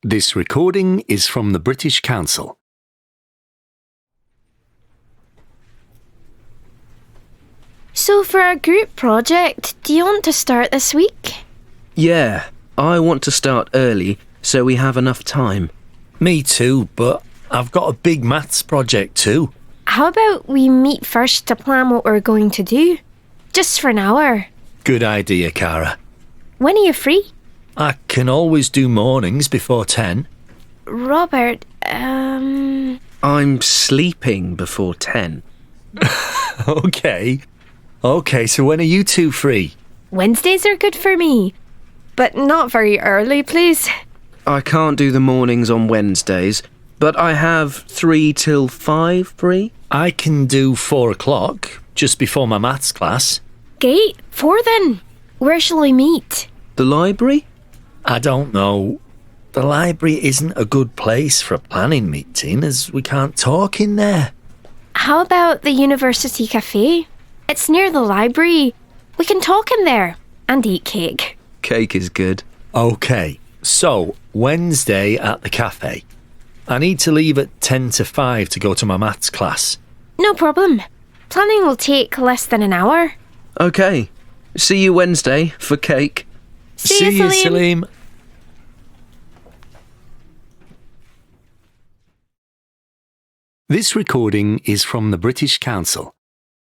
This recording is from the British Council. So for our group project, do you want to start this week? Yeah, I want to start early so we have enough time. Me too, but I've got a big maths project too. How about we meet first to plan what we're going to do? Just for an hour. Good idea, Cara. When are you free? I can always do mornings before 10. Robert, I'm sleeping before 10. Okay, so when are you two free? Wednesdays are good for me. But not very early, please. I can't do the mornings on Wednesdays, but I have 3 till 5 free. I can do 4 o'clock, just before my maths class. Great, 4 then. Where shall we meet? The library? I don't know. The library isn't a good place for a planning meeting as we can't talk in there. How about the University Cafe? It's near the library. We can talk in there and eat cake. Cake is good. Okay, so Wednesday at the cafe. I need to leave at 10 to 5 to go to my maths class. No problem. Planning will take less than an hour. Okay, see you Wednesday for cake. See you, Salim. This recording is from the British Council.